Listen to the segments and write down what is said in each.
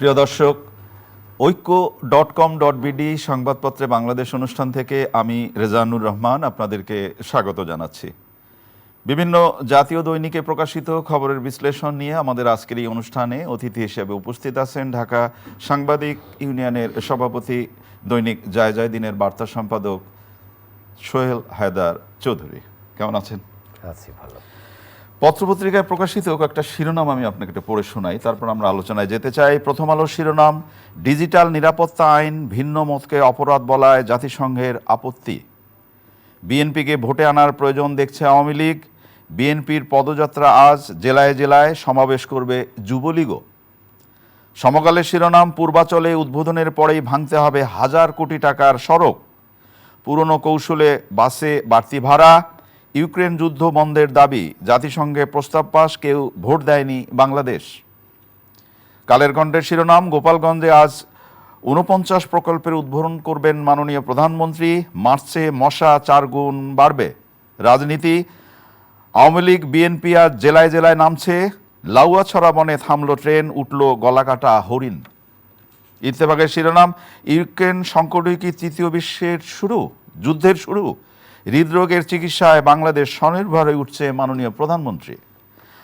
প্রিয় দর্শক, ঐক্য.com.bd সংবাদপত্রে বাংলাদেশ অনুষ্ঠান থেকে আমি রেজানুর রহমান আপনাদেরকে স্বাগত জানাচ্ছি। বিভিন্ন জাতীয় দৈনিকে প্রকাশিত খবরের বিশ্লেষণ নিয়ে আমাদের আজকের এই অনুষ্ঠানে অতিথি হিসেবে উপস্থিত আছেন ঢাকা সাংবাদিক ইউনিয়নের সভাপতি, দৈনিক যায় যায় দিনের বার্তা সম্পাদক সোহেল হায়দার চৌধুরী। কেমন আছেন? আছি ভালো। পত্রপত্রিকায় প্রকাশিত কয়েকটা শিরোনাম আমি আপনাকে একটু পড়ে শোনাই, তারপর আমরা আলোচনায় যেতে চাই। প্রথম আলোর শিরোনাম, ডিজিটাল নিরাপত্তা আইন ভিন্ন মতকে অপরাধ বলায় জাতিসংঘের আপত্তি। বিএনপিকে ভোটে আনার প্রয়োজন দেখছে আওয়ামী লীগ। বিএনপির পদযাত্রা আজ, জেলায় জেলায় সমাবেশ করবে যুবলীগও। সমকালের শিরোনাম, পূর্বাচলে উদ্বোধনের পরেই ভাঙতে হবে 1000 কোটি টাকার সড়ক। পুরনো কৌশলে বাসে বাড়তি ভাড়া। ইউক্রেন যুদ্ধ বন্ধের দাবি, জাতিসংঘে প্রস্তাব পাশ, কেউ ভোট দেয়নি বাংলাদেশ। কালের কণ্ঠের শিরোনাম, গোপালগঞ্জে আজ 49 প্রকল্পের উদ্বোধন করবেন মাননীয় প্রধানমন্ত্রী। মার্চে মশা 4 গুণ বাড়বে। রাজনীতি, আওয়ামী লীগ বিএনপি আজ জেলায় জেলায় নামছে। লাউয়াছড়া বনে থামল ট্রেন, উঠল গলাকাটা হরিণ। ইত্তেফাকের শিরোনাম, ইউক্রেন সংকটই কি তৃতীয় বিশ্বের শুরু, যুদ্ধের শুরু? হৃদরোগের চিকিৎসায় বাংলাদেশ স্বনির্ভর হয়ে উঠছে মাননীয় প্রধানমন্ত্রী।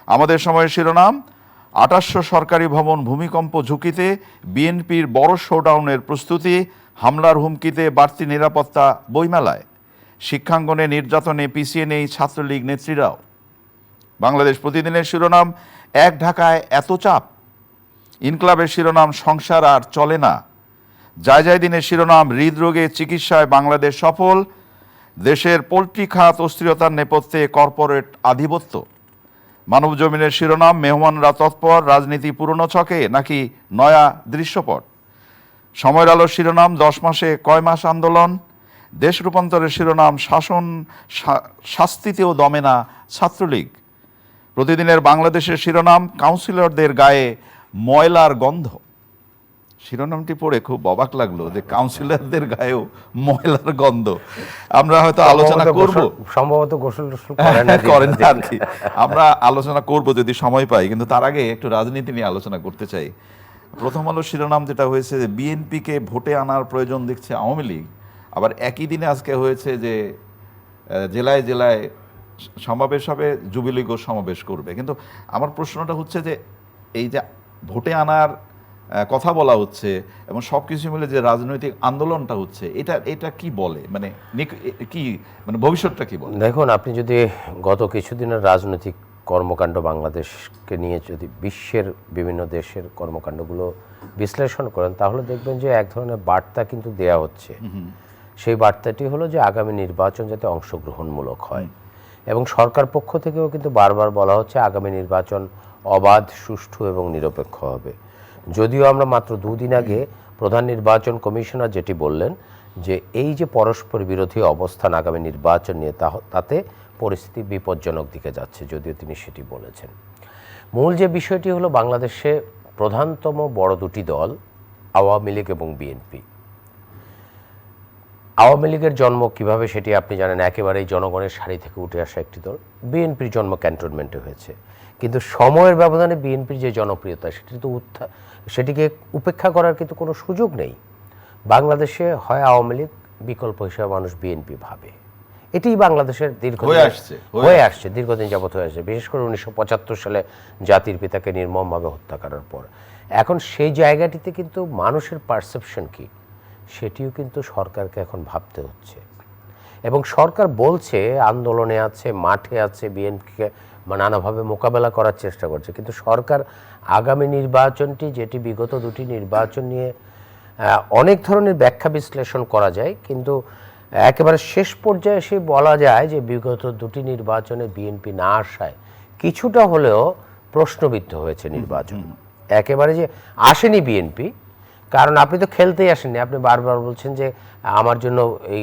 আমাদের সময়ের শিরোনাম, 2800 সরকারি ভবন ভূমিকম্প ঝুঁকিতে, বিএনপির বড় শোডাউনের প্রস্তুতি। হামলার হুমকিতে বাড়তি নিরাপত্তা বইমেলায়। শিক্ষাঙ্গনে নির্যাতনে পিছিয়ে নেই ছাত্রলীগ নেত্রীরাও। বাংলাদেশ প্রতিদিনের শিরোনাম, এক ঢাকায় এত চাপ। ইনকলাবের শিরোনাম, সংসার আর চলে না। যায় যায় দিনের শিরোনাম, হৃদরোগে চিকিৎসায় বাংলাদেশ সফল। দেশের পোল্ট্রি খাত অস্থিরতার নেপথ্যে কর্পোরেট আধিপত্য। মানব জমিনের শিরোনাম, মেহমানরা তৎপর, রাজনীতি পুরনো ছকে নাকি নয়া দৃশ্যপট। সময়ের আলোর শিরোনাম, 10 মাসে কয় মাস আন্দোলন। দেশ রূপান্তরের শিরোনাম, শাসন শাস্তিতেও দমে না ছাত্রলীগ। প্রতিদিনের বাংলাদেশের শিরোনাম, কাউন্সিলরদের গায়ে ময়লার গন্ধ। শিরোনামটি পড়ে খুব অবাক লাগলো যে কাউন্সিলরদের গায়েও ময়লার গন্ধ। আমরা হয়তো আলোচনা করব, সম্ভবত গোসল করেন আর কি, আমরা আলোচনা করব যদি সময় পাই, কিন্তু তার আগে একটু রাজনীতি নিয়ে আলোচনা করতে চাই। প্রথম আলো শিরোনাম যেটা হয়েছে যে বিএনপিকে ভোটে আনার প্রয়োজন দেখছে আওয়ামী লীগ, আবার একই দিনে আজকে হয়েছে যে জেলায় জেলায় সমাবেশ হবে, যুবলীগও সমাবেশ করবে। কিন্তু আমার প্রশ্নটা হচ্ছে যে এই যে ভোটে আনার কথা বলা হচ্ছে এবং সব কিছু মিলে যে রাজনৈতিক আন্দোলনটা হচ্ছে, এটা কি বলে, মানে কি, মানে ভবিষ্যৎটা কি বলে? দেখুন, আপনি যদি গত কিছুদিনের রাজনৈতিক কর্মকাণ্ড বাংলাদেশকে নিয়ে যদি বিশ্বের বিভিন্ন দেশের কর্মকাণ্ডগুলো বিশ্লেষণ করেন, তাহলে দেখবেন যে এক ধরনের বার্তা কিন্তু দেয়া হচ্ছে। সেই বার্তাটি হলো যে আগামী নির্বাচন যাতে অংশগ্রহণমূলক হয়, এবং সরকার পক্ষ থেকেও কিন্তু বারবার বলা হচ্ছে আগামী নির্বাচন অবাধ, সুষ্ঠু এবং নিরপেক্ষ হবে। যদিও আমরা মাত্র 2 দিন আগে প্রধান নির্বাচন কমিশনার যেটি বললেন যে এই যে পরস্পর বিরোধী অবস্থান আগামী নির্বাচন নিয়ে, তাতে পরিস্থিতি বিপজ্জনক দিকে যাচ্ছে, যদিও তিনি সেটি বলেছেন। মূল যে বিষয়টি হলো, বাংলাদেশে প্রধানতম বড় দুটি দল আওয়ামী লীগ এবং বিএনপি। আওয়ামী লীগের জন্ম কিভাবে সেটি আপনি জানেন, একেবারেই জনগণের সারি থেকে উঠে আসা একটি দল। বিএনপির জন্ম ক্যান্টনমেন্টে হয়েছে, কিন্তু সময়ের ব্যবধানে বিএনপির যে জনপ্রিয়তা সেটিকে উপেক্ষা করার কিন্তু কোনো সুযোগ নেই। বাংলাদেশে হয় আওয়ামী লীগ, বিকল্প হিসেবে মানুষ বিএনপি ভাবে। এটি বাংলাদেশের দীর্ঘদিন যাবত হয়ে আসছে, বিশেষ করে 1975 সালে জাতির পিতাকে নির্মমভাবে হত্যা করার পর। এখন সেই জায়গাটিতে কিন্তু মানুষের পারসেপশন কি, সেটিও কিন্তু সরকারকে এখন ভাবতে হচ্ছে। এবং সরকার বলছে আন্দোলনে আছে, মাঠে আছে, বিএনপিকে নানাভাবে মোকাবেলা করার চেষ্টা করছে, কিন্তু সরকার আগামী নির্বাচনটি, যেটি বিগত 2টি নির্বাচন নিয়ে অনেক ধরনের ব্যাখ্যা বিশ্লেষণ করা যায়, কিন্তু একেবারে শেষ পর্যায়ে এসে বলা যায় যে বিগত 2টি নির্বাচনে বিএনপি না আসায় কিছুটা হলেও প্রশ্নবিদ্ধ হয়েছে নির্বাচন। একেবারে যে আসেনি বিএনপি, কারণ আপনি তো খেলতেই আসেননি। আপনি বারবার বলছেন যে আমার জন্য এই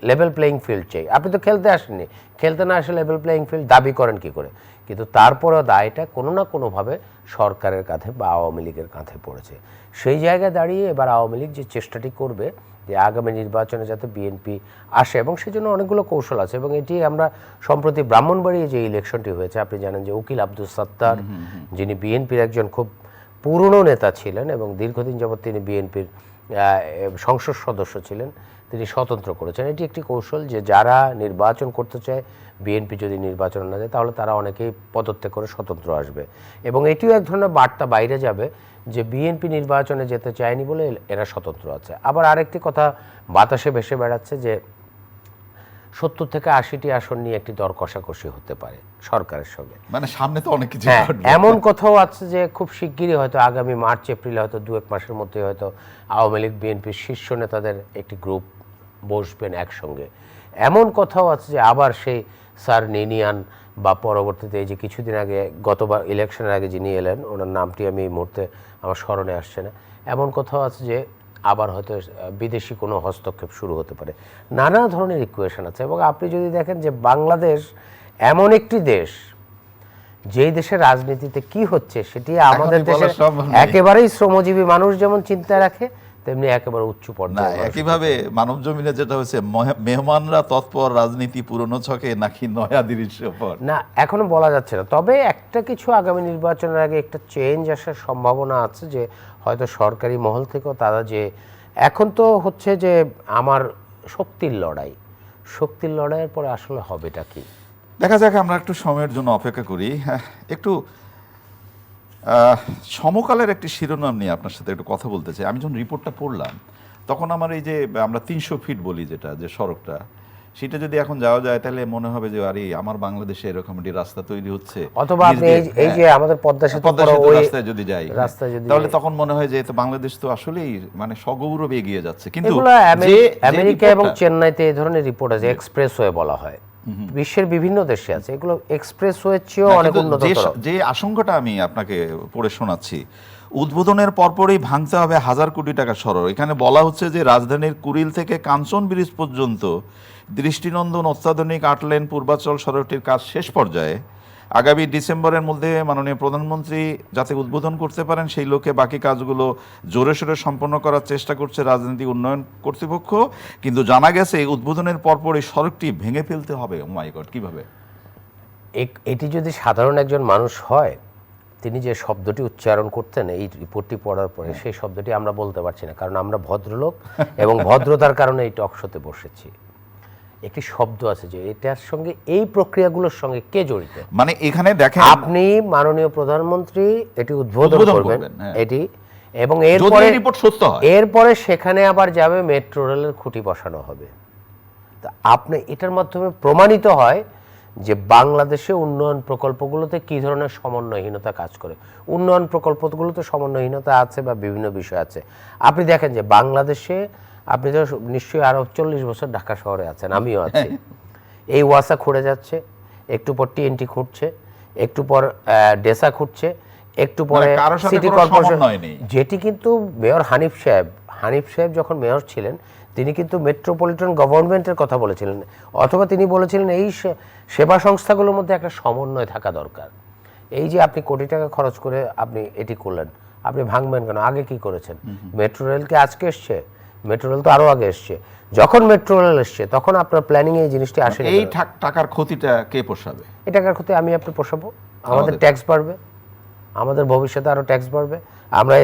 লেভেল প্লেয়িং ফিল্ড চাই। আপনি তো খেলতে আসেননি, খেলতে না আসে লেভেল প্লেয়িং ফিল্ড দাবি করেন কি করে? কিন্তু তারপরেও দায়টা কোনো না কোনোভাবে সরকারের কাঁধে বা আওয়ামী লীগের কাঁধে পড়েছে। সেই জায়গায় দাঁড়িয়ে এবার আওয়ামী লীগ যে চেষ্টাটি করবে যে আগামী নির্বাচনে যাতে বিএনপি আসে, এবং সেজন্য অনেকগুলো কৌশল আছে। এবং এটি আমরা সম্প্রতি ব্রাহ্মণবাড়িয়ে যে ইলেকশনটি হয়েছে, আপনি জানেন যে উকিল আব্দুল সত্তার, যিনি বিএনপির একজন খুব পুরনো নেতা ছিলেন এবং দীর্ঘদিন যাবৎ তিনি বিএনপির সংসদ সদস্য ছিলেন, তিনি স্বতন্ত্র করেছেন। এটি একটি কৌশল যে যারা নির্বাচন করতে চায়, বিএনপি যদি নির্বাচন না দেয় তাহলে তারা অনেকেই পদত্যাগ করে স্বতন্ত্র আসবে, এবং এটিও এক ধরনের বার্তা বাইরে যাবে যে বিএনপি নির্বাচনে যেতে চায়নি বলে এরা স্বতন্ত্র আছে। আবার আরেকটি কথা বাতাসে ভেসে বেড়াচ্ছে যে 70 থেকে 80টি আসন নিয়ে একটি দর কষাকষি হতে পারে সরকারের সঙ্গে। মানে সামনে তো অনেক কিছু হ্যাঁ, ঘটবে। এমন কথাও আছে যে খুব শিগগিরই হয়তো আগামী মার্চ এপ্রিলে হয়তো 2-1 মাসের মধ্যে হয়তো আওয়ামী লীগ বিএনপির শীর্ষ নেতাদের একটি গ্রুপ বসবেন একসঙ্গে। এমন কথাও আছে যে আবার সেই স্যার নিনিয়ান বা পরবর্তীতে এই যে কিছুদিন আগে গতবার ইলেকশনের আগে যিনি এলেন, ওনার নামটি আমি এই মুহূর্তে আমার স্মরণে আসছে না, এমন কথাও আছে যে আবার হয়তো বিদেশি কোনো হস্তক্ষেপ শুরু হতে পারে। নানা ধরনের ইকুয়েশন আছে, এবং আপনি যদি দেখেন যে বাংলাদেশ এমন একটি দেশ যেই দেশের রাজনীতিতে কি হচ্ছে সেটি আমাদের দেশের একেবারেই শ্রমজীবী মানুষ যেমন চিন্তায় রাখে, তেমনি একেবারে উচ্চ না, পর্যায়ে একইভাবে মানব জমিনে যেটা হচ্ছে মেহমানরা তৎপর রাজনীতি পুরনো ছকে নাকি নয়া দৃশ্যপট, না এখনো বলা যাচ্ছে না। তবে একটা কিছু আগামী নির্বাচনের আগে একটা চেঞ্জ আসার সম্ভাবনা আছে, যে হয়তো সরকারি মহল থেকেও তারা যে এখন তো হচ্ছে যে আমার শক্তির লড়াইয়ের পরে আসলে হবেটা কি দেখা যাক। আমরা একটু সময়ের জন্য অপেক্ষা করি। একটু সমকালের একটি শিরোনাম নিয়ে আপনার সাথে একটু কথা বলতে চাই। আমি যখন রিপোর্টটা পড়লাম তখন আমার এই যে আমরা 300 ফিট বলি যেটা, যে সড়কটা, সেটা যদি এখন যাওয়া যায় তাহলে মনে হবে যে আরে আমার বাংলাদেশে এরকম একটি রাস্তা তৈরি হচ্ছে, অথবা আপনি এই যে আমাদের পদ্মা সেতু রাস্তায় যদি যাই তাহলে তখন মনে হয় যে তো বাংলাদেশ তো আসলেই মানে সগৌরবে এগিয়ে যাচ্ছে। কিন্তু আমেরিকা এবং চেন্নাইতে এই ধরনের রিপোর্ট আছে, এক্সপ্রেসওয়ে বলা হয়, বিশ্বের বিভিন্ন দেশে আছে, এগুলো এক্সপ্রেসওয়ের চেয়েও অনেক উন্নততর। যে আশঙ্কাটা আমি আপনাকে পড়ে শোনাচ্ছি, উদ্বোধনের পরপরই ভাঙতে হবে 1000 কোটি টাকা সড়ক। এখানে বলা হচ্ছে যে রাজধানীর কুড়িল থেকে কাঞ্চন ব্রিজ পর্যন্ত দৃষ্টিনন্দন অত্যাধুনিক 8 লেন পূর্বাচল সড়কটির কাজ শেষ পর্যায়ে। আগামী ডিসেম্বরের মধ্যে মাননীয় প্রধানমন্ত্রী যাতে উদ্বোধন করতে পারেন সেই লক্ষ্যে বাকি কাজগুলো জোরে সোরে সম্পন্ন করার চেষ্টা করছে রাজনীতি উন্নয়ন কর্তৃপক্ষ। কিন্তু জানা গেছে এই উদ্বোধনের পরপর এই সড়কটি ভেঙে ফেলতে হবে। ও মাই গড, কিভাবে? এটি যদি সাধারণ একজন মানুষ হয়, তিনি যে শব্দটি উচ্চারণ করতেন এই রিপোর্টটি পড়ার পরে, সেই শব্দটি আমরা বলতে পারছি না, কারণ আমরা ভদ্রলোক এবং ভদ্রতার কারণে এই টক শোতে বসেছি। একটি শব্দ আছে যে এটার সঙ্গে, এই প্রক্রিয়াগুলোর সঙ্গে কে জড়িত। মানে এখানে দেখেন আপনি মাননীয় প্রধানমন্ত্রী এটি উদ্বোধন করবেন, এটি, এবং এরপরে সেখানে আবার যাবে মেট্রো রেলের খুঁটি বসানো হবে। তা আপনি এটার মাধ্যমে প্রমাণিত হয় যে বাংলাদেশে উন্নয়ন প্রকল্পগুলোতে কি ধরনের সমন্বয়হীনতা কাজ করে। উন্নয়ন প্রকল্পগুলোতে সমন্বয়হীনতা আছে বা বিভিন্ন বিষয় আছে। আপনি দেখেন যে বাংলাদেশে, আপনি তো নিশ্চয়ই আরো 40 বছর ঢাকা শহরে আছেন, আমিও আছি, এই ওয়াসা খুঁড়ে যাচ্ছে, একটু পর টিএনটি খুঁড়ছে, একটু পর ডেসা খুঁড়ছে, একটু পরে সিটি কর্পোরেশন, যেটি কিন্তু মেয়র হানিফ সাহেব যখন মেয়র ছিলেন তিনি কিন্তু মেট্রোপলিটন গভর্নমেন্টের কথা বলেছিলেন, অথবা তিনি বলেছিলেন এই সেবা সংস্থাগুলোর মধ্যে একটা সমন্বয় থাকা দরকার। এই যে আপনি কোটি টাকা খরচ করে আপনি এটি করলেন, আপনি ভাঙবেন কেন? আগে কি করেছেন? মেট্রো রেলকে আজকে এসছে? মেট্রো রেল তো আরো আগে এসছে। যখন মেট্রো রেল এসছে তখন আপনার প্ল্যানিং এই জিনিসটি আসে। এই টাকার ক্ষতিটা কে পোষাবে? এই টাকার ক্ষতি আমি আপনি পোষাবো, আমাদের ট্যাক্স বাড়বে, আমাদের ভবিষ্যতে আরো ট্যাক্স বাড়বে, আমরা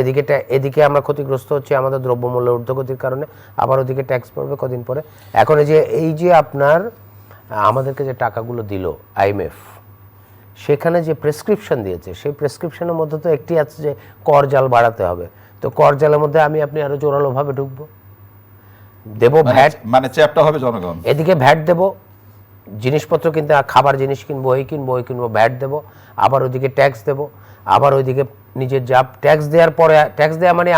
এদিকে আমরা ক্ষতিগ্রস্ত হচ্ছি আমাদের দ্রব্যমূল্যের ঊর্ধ্বগতির কারণে, আবার ওদিকে ট্যাক্স পড়বে কদিন পরে। এখন এই যে আপনার আমাদেরকে যে টাকাগুলো দিল IMF, সেখানে যে প্রেসক্রিপশন দিয়েছে সেই প্রেসক্রিপশনের মধ্যে তো একটি আছে যে কর জাল বাড়াতে হবে। তো কর জালের মধ্যে আপনি আরো জোরালোভাবে ঢুকবো, দেব ভ্যাট, মানে চ্যাপটা হবে জনগণ, এদিকে ভ্যাট দেব, জিনিসপত্র কিনতে খাবার জিনিস কিনবো, এই কিনবো ভ্যাট দেব, আবার ওইদিকে ট্যাক্স দেব, আবার ওইদিকে নিজের যা ট্যাক্স দেওয়ার পরে, ট্যাক্স দেওয়া মানে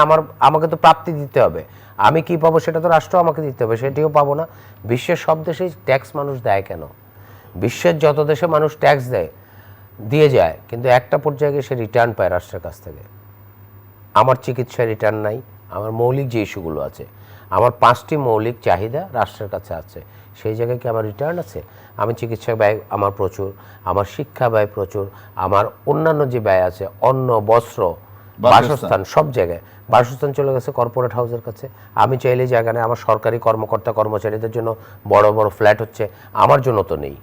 আমাকে তো প্রাপ্তি দিতে হবে, আমি কি পাবো সেটা তো রাষ্ট্র আমাকে দিতে হবে, সেটিও পাবো না। বিশ্বের সব দেশেই ট্যাক্স মানুষ দেয় কেন? বিশ্বের যত দেশে মানুষ ট্যাক্স দিয়ে যায়, কিন্তু একটা পর্যায়ে সে রিটার্ন পায় রাষ্ট্রের কাছ থেকে। আমার চিকিৎসায় রিটার্ন নাই, আমার মৌলিক যে ইস্যুগুলো আছে, আমার 5টি মৌলিক চাহিদা রাষ্ট্রের কাছে আছে, সেই জায়গায় কি আমার রিটার্ন আছে? আমি চিকিৎসা ব্যয় আমার প্রচুর, আমার শিক্ষা ব্যয় প্রচুর, আমার অন্যান্য যে ব্যয় আছে, অন্ন, বস্ত্র, বাসস্থান, সব জায়গায় বাসস্থান চলে গেছে কর্পোরেট হাউসের কাছে। আমি চাইলে জায়গা নেই, আমার সরকারি কর্মকর্তা কর্মচারীদের জন্য বড় বড় ফ্ল্যাট হচ্ছে, আমার জন্য তো নেই।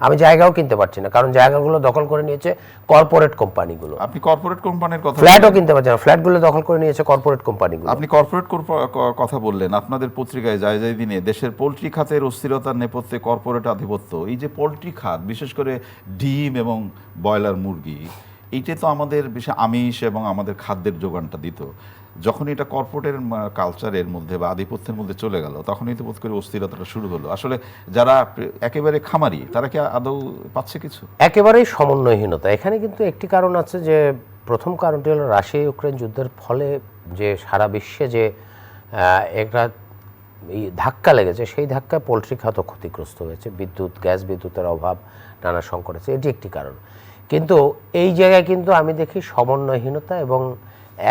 আমি জায়গাও কিনতে পারছি না, কারণ জায়গাগুলো দখল করে নিয়েছে কর্পোরেট কোম্পানিগুলো। আপনি কর্পোরেট কোম্পানির কথা ফ্ল্যাটও কিনতে পারছি না, ফ্ল্যাটগুলো দখল করে নিয়েছে কর্পোরেট কোম্পানিগুলো। আপনি কর্পোরেট কথা বললেন, আপনাদের পত্রিকায় যায় যায় দিনে দেশের পোল্ট্রি খাতের অস্থিরতার নেপথ্যে কর্পোরেট আধিপত্য। এই যে পোল্ট্রি খাত, বিশেষ করে ডিম এবং ব্রয়লার মুরগি, এইটা তো আমাদের বেশি আমিষ এবং আমাদের খাদ্যের যোগানটা দিত। যখন এটা কর্পোরেটের কালচারের মধ্যে বা আধিপত্যের মধ্যে চলে গেল, তখনই তো বোধ করে অস্থিরতাটা শুরু হলো। আসলে যারা একেবারে খামারি, তারা কি আদৌ পাচ্ছে কিছু? একেবারেই সমন্বয়হীনতা। এখানে কিন্তু একটি কারণ আছে, যে প্রথম কারণটি হলো রাশিয়া ইউক্রেন যুদ্ধের ফলে যে সারা বিশ্বে যে একটা ধাক্কা লেগেছে, সেই ধাক্কায় পোলট্রি খাত ক্ষতিগ্রস্ত হয়েছে। গ্যাস বিদ্যুতের অভাব, নানা সংকট আছে, এটি একটি কারণ। কিন্তু এই জায়গায় কিন্তু আমি দেখি সমন্বয়হীনতা এবং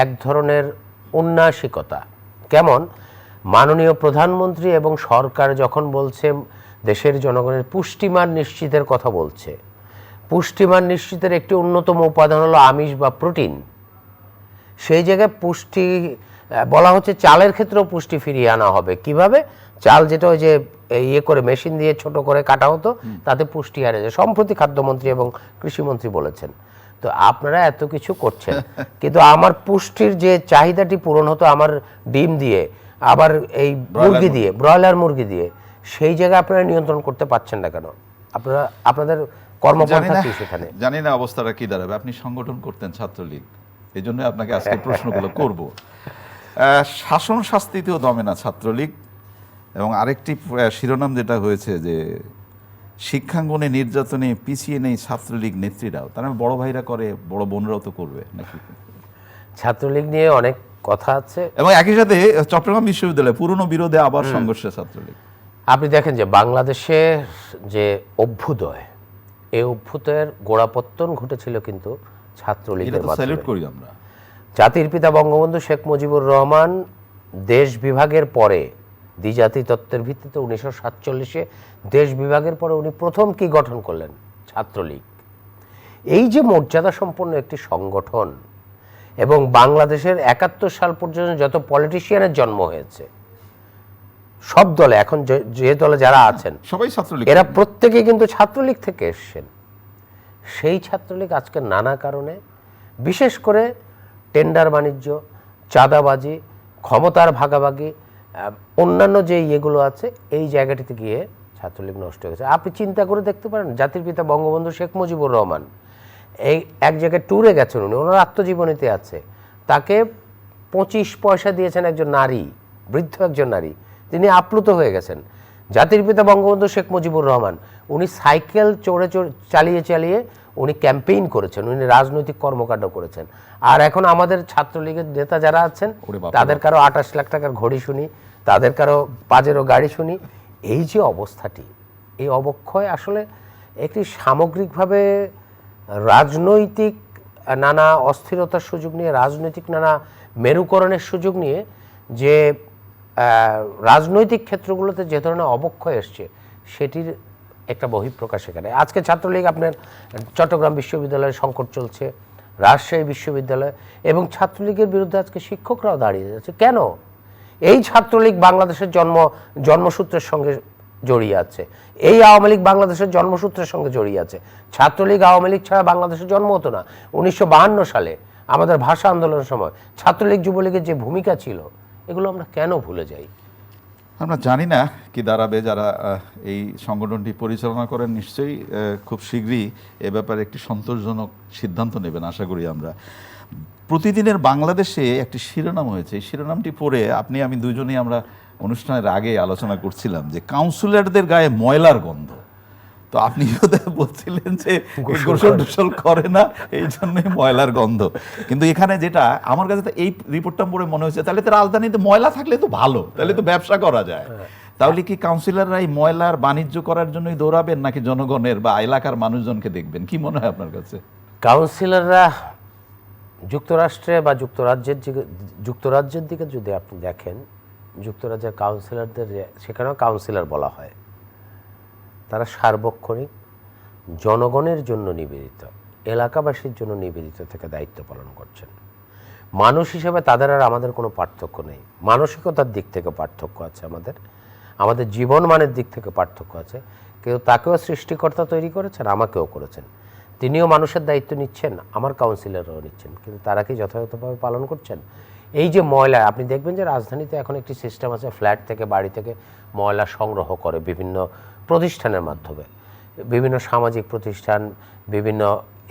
এক ধরনের উন্নাসিকতা। কেমন? মাননীয় প্রধানমন্ত্রী এবং সরকার যখন বলছে দেশের জনগণের পুষ্টিমান নিশ্চিতের কথা বলছে, পুষ্টিমান নিশ্চিতের একটি অন্যতম উপাদান হলো আমিষ বা প্রোটিন। সেই জায়গায় পুষ্টি বলা হচ্ছে, চালের ক্ষেত্রেও পুষ্টি ফিরিয়ে আনা হবে। কিভাবে? চাল যেটা ওই যে করে মেশিন দিয়ে ছোট করে কাটা হতো, তাতে পুষ্টি হারে যায়। সম্প্রতি খাদ্যমন্ত্রী এবং কৃষিমন্ত্রী বলেছেন। তো আপনারা এত কিছু করছেন, কিন্তু আমার পুষ্টির যে চাহিদাটি পূরণ হতো আমার ডিম দিয়ে, আবার এই মুরগি দিয়ে, ব্রয়লার মুরগি দিয়ে, সেই জায়গায় আপনারা নিয়ন্ত্রণ করতে পারছেন না কেন? আপনাদের কর্মপন্থা কি সেখানে? জানি না অবস্থাটা কি দাঁড়াবে। আপনি সংগঠন করতেন ছাত্রলীগ, এই জন্য আপনাকে আজকে প্রশ্নগুলো করব। শাসন শাস্তিতেও দমে না ছাত্রলীগ, এবং আরেকটি শিরোনাম যেটা হয়েছে যে শিক্ষাঙ্গনে নির্যাতনে পিছিয়ে নেই ছাত্রলীগ নেত্রীরাও। তারা বড় ভাইরা করে, বড় বোনরাও তো করবে নাকি? ছাত্রলীগ নিয়ে অনেক কথা আছে, এবং একই সাথে চট্টগ্রাম বিশ্ববিদ্যালয়ে পুরনো বিরোধে আবার সংঘর্ষে ছাত্রলীগ। আপনি দেখেন যে বাংলাদেশের যে অভ্যুদয়, এই অভ্যুদয়ের গোড়াপত্তন ঘটেছিল কিন্তু ছাত্রলীগের মাধ্যমে। স্যালুট করি আমরা। জাতির পিতা বঙ্গবন্ধু শেখ মুজিবুর রহমান দেশ বিভাগের পরে, দ্বিজাতি তত্ত্বের ভিত্তিতে 1947-এ দেশ বিভাগের পরে উনি প্রথম কি গঠন করলেন? ছাত্রলীগ। এই যে মর্যাদা সম্পন্ন একটি সংগঠন, এবং বাংলাদেশের 71 সাল পর্যন্ত যত পলিটিশিয়ানের জন্ম হয়েছে সব দলে, এখন যে দলে যারা আছেন সবাই ছাত্রলীগ, এরা প্রত্যেকে কিন্তু ছাত্রলীগ থেকে এসছেন। সেই ছাত্রলীগ আজকে নানা কারণে, বিশেষ করে টেন্ডার বাণিজ্য, চাঁদাবাজি, ক্ষমতার ভাগাভাগি, অন্যান্য যে ইয়েগুলো আছে, এই জায়গাটিতে গিয়ে ছাত্রলীগ নষ্ট হয়ে গেছে। আপনি চিন্তা করে দেখতে পারেন, জাতির পিতা বঙ্গবন্ধু শেখ মুজিবুর রহমান এই এক জায়গায় ট্যুরে গেছেন, উনি ওনার আত্মজীবনীতে আছে, তাকে 25 পয়সা দিয়েছেন একজন নারী, বৃদ্ধ একজন নারী, তিনি আপ্লুত হয়ে গেছেন। জাতির পিতা বঙ্গবন্ধু শেখ মুজিবুর রহমান উনি সাইকেল চালিয়ে উনি ক্যাম্পেইন করেছেন, উনি রাজনৈতিক কর্মকাণ্ড করেছেন। আর এখন আমাদের ছাত্রলীগের নেতা যারা আছেন, তাদের কারো 28 লাখ টাকার ঘড়ি শুনি, তাদের কারো পাজেরো গাড়ি শুনি। এই যে অবস্থাটি, এই অবক্ষয় আসলে একটি সামগ্রিকভাবে রাজনৈতিক নানা অস্থিরতার সুযোগ নিয়ে, রাজনৈতিক নানা মেরুকরণের সুযোগ নিয়ে, যে রাজনৈতিক ক্ষেত্রগুলোতে যে ধরনের অবক্ষয় এসছে, সেটির একটা বহিঃপ্রকাশ এখানে। আজকে ছাত্রলীগ আপনার চট্টগ্রাম বিশ্ববিদ্যালয়ে সংকট চলছে, রাজশাহী বিশ্ববিদ্যালয়, এবং ছাত্রলীগের বিরুদ্ধে আজকে শিক্ষকরাও দাঁড়িয়ে যাচ্ছে। কেন? এই ছাত্রলীগ বাংলাদেশের জন্মসূত্রের সঙ্গে জড়িয়ে আছে, এই আওয়ামী লীগ বাংলাদেশের জন্মসূত্রের সঙ্গে জড়িয়ে আছে। ছাত্রলীগ আওয়ামী লীগ ছাড়া বাংলাদেশের জন্ম হতো না। 1952 সালে আমাদের ভাষা আন্দোলনের সময় ছাত্রলীগ যুবলীগের যে ভূমিকা ছিল, এগুলো আমরা কেন ভুলে যাই? আমরা জানি না কি দাঁড়াবে। যারা এই সংগঠনটি পরিচালনা করেন নিশ্চয়ই খুব শীঘ্রই এ ব্যাপারে একটি সন্তোষজনক সিদ্ধান্ত নেবেন, আশা করি আমরা। প্রতিদিনের বাংলাদেশে একটি শিরোনাম হয়েছে, এই শিরোনামটি পড়ে আমি দুজনেই আমরা অনুষ্ঠানের আগে আলোচনা করছিলাম যে কাউন্সিলরদের গায়ে ময়লার গন্ধ। তো আপনি বলছিলেন যে গোসল টোসল করে না, এই জন্যই ময়লার গন্ধ। কিন্তু এখানে যেটা আমার কাছে এই রিপোর্টটা পড়ে মনে হয়েছে, তাহলে তো রাজধানীতে ময়লা থাকলে তো ভালো, তাহলে তো ব্যবসা করা যায়। তাহলে কি কাউন্সিলররা এই ময়লার বাণিজ্য করার জন্যই দৌড়াবেন, নাকি জনগণের বা এলাকার মানুষজনকে দেখবেন? কি মনে হয় আপনার কাছে? কাউন্সিলররা যুক্তরাষ্ট্রে বা যুক্তরাজ্যের দিকে যদি আপনি দেখেন, যুক্তরাজ্যের কাউন্সিলরদের সেখানেও কাউন্সিলর বলা হয়, তারা সার্বক্ষণিক জনগণের জন্য নিবেদিত, এলাকাবাসীর জন্য নিবেদিত থেকে দায়িত্ব পালন করছেন। মানুষ হিসেবে তাদের আর আমাদের কোনো পার্থক্য নেই। মানসিকতার দিক থেকে পার্থক্য আছে, আমাদের জীবন মানের দিক থেকে পার্থক্য আছে, কিন্তু তাকেও সৃষ্টিকর্তা তৈরি করেছেন, আমাকেও করেছেন। তিনিও মানুষের দায়িত্ব নিচ্ছেন, আমার কাউন্সিলররাও নিচ্ছেন, কিন্তু তারা কি যথাযথভাবে পালন করছেন? এই যে ময়লা, আপনি দেখবেন যে রাজধানীতে এখন একটি সিস্টেম আছে, ফ্ল্যাট থেকে বাড়ি থেকে ময়লা সংগ্রহ করে বিভিন্ন প্রতিষ্ঠানের মাধ্যমে, বিভিন্ন সামাজিক প্রতিষ্ঠান, বিভিন্ন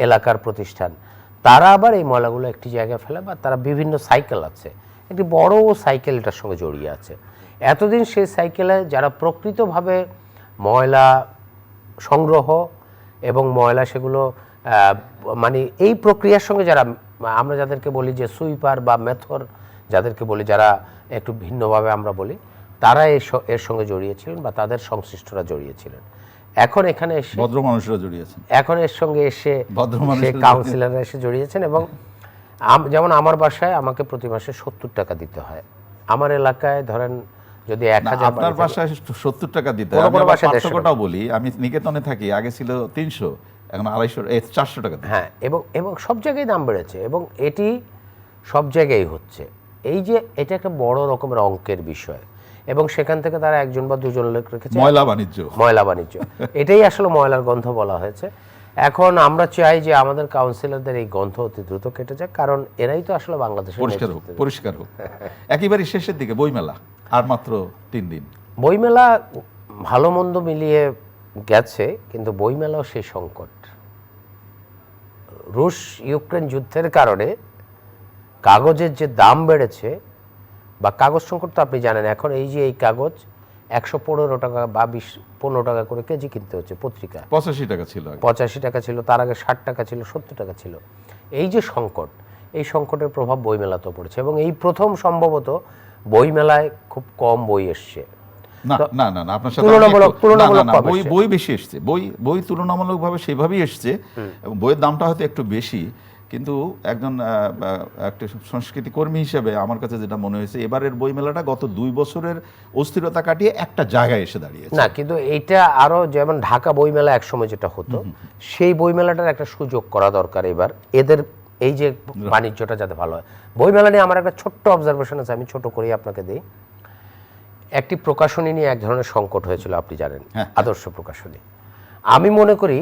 এলাকার প্রতিষ্ঠান, তারা আবার এই ময়লাগুলো একটি জায়গায় ফেলে, বা তারা বিভিন্ন সাইকেল আছে, একটি বড় সাইকেল এটার সঙ্গে জড়িয়ে আছে। এতদিন সেই সাইকেলে যারা প্রকৃতভাবে ময়লা সংগ্রহ এবং ময়লা সেগুলো মানে এই প্রক্রিয়ার সঙ্গে যারা, আমরা যাদেরকে বলি যে সুইপার বা মেথর যাদেরকে বলি, যারা একটু ভিন্নভাবে আমরা বলি, তারা এর সঙ্গে জড়িয়েছিলেন বা তাদের সংশ্লিষ্টরা জড়িয়েছিলেন। এখন এখানে এসে ভদ্র মানুষরা জড়িয়েছেন, এখন এর সঙ্গে এসে ভদ্র মানুষেরা কাউন্সিলররা এসে জড়িয়েছেন। এবং যেমন আমার বাসায় আমাকে প্রতি মাসে 70 টাকা দিতে হয়। আমার এলাকায় ধরেন যদি 1000 আপনার বাসায় 70 টাকা দিতে কোনো হয়, আমি কোনো আবার বাসায় 500 150 টাকাও বলি। আমি নিকেতনে থাকি, আগে ছিল 300, এখন 400 টাকা দিতে হয়। হ্যাঁ, এবং সব জায়গায় দাম বেড়েছে, এবং এটি সব জায়গায় হচ্ছে। এই যে এটা একটা বড় রকমের অঙ্কের বিষয়, এবং সেখান থেকে তারা একজন বা দুজন লোক রেখেছে ময়লা বাণিজ্য। এটাই আসলে ময়লার গন্ধ বলা হয়েছে। এখন আমরা চাই যে আমাদের কাউন্সিলরদের এই গন্ধ অতি দ্রুত কেটে যাক, কারণ এরাই তো আসলে বাংলাদেশের পরিষ্কার হোক। একেবারে শেষের দিকে বইমেলা আর মাত্র 3 দিন। বইমেলা ভালো মন্দ মিলিয়ে গেছে, কিন্তু বইমেলাও সেই সংকট। রুশ ইউক্রেন যুদ্ধের কারণে কাগজের যে দাম বেড়েছে, বা কাগজ সংকট তো আপনি জানেন, এখন এই যে এই কাগজ 115 টাকা বা 15 টাকা করে কেজি কিনতে হচ্ছে। পত্রিকা 85 টাকা ছিল, 85 টাকা ছিল, তার আগে 60 টাকা ছিল, 70 টাকা ছিল। এই যে সংকট, এই সংকটের প্রভাব বইমেলাতেও পড়েছে, এবং এই প্রথম সম্ভবত বইমেলায় খুব কম বই এসছে। না, আপনার সাথে তুলনামূলক বই বেশি এসছে। বই তুলনামূলকভাবে সেভাবেই এসছে, এবং বইয়ের দামটা হয়তো একটু বেশি, কিন্তু একজন একটা সংস্কৃতি কর্মী হিসেবে আমার কাছে যেটা মনে হয়েছে, এবারের বইমেলাটা গত 2 বছরের অস্থিরতা কাটিয়ে একটা জায়গায় এসে দাঁড়িয়েছে। না, কিন্তু এইটা আরো, যেমন ঢাকা বইমেলা একসময় যেটা হতো, সেই বইমেলাটার একটা সুযোগ করা দরকার এবার, এদের এই যে বাণিজ্যটা যাতে ভালো হয়। বইমেলা নিয়ে আমার একটা ছোট্ট অবজারভেশন আছে, আমি ছোট করেই আপনাকে দিই। একটি প্রকাশনী নিয়ে এক ধরনের সংকট হয়েছিল, আপনি জানেন, আদর্শ প্রকাশনী। আমি মনে করি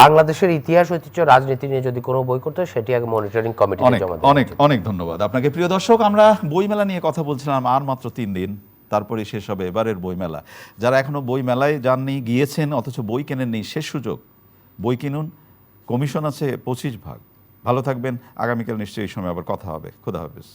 বাংলাদেশের ইতিহাস, ঐতিহ্য, রাজনীতি নিয়ে যদি কোনো বই করতে হয়, সেটি আগে মনিটরিং কমিটিতে জমা দেওয়া উচিত। অনেক ধন্যবাদ আপনাকে। প্রিয় দর্শক, আমরা বইমেলা নিয়ে কথা বলছিলাম, আর মাত্র 3 দিন, তারপরে শেষ হবে এবারের বইমেলা। যারা এখনো বইমেলায় যাননি, গিয়েছেন অথচ বই কেনেননি, শেষ সুযোগ, বই কিনুন। কমিশন আছে 25 ভাগ। ভালো থাকবেন। আগামীকাল নিশ্চয়ই এই সময় আবার কথা হবে। খোদা হাফেজ।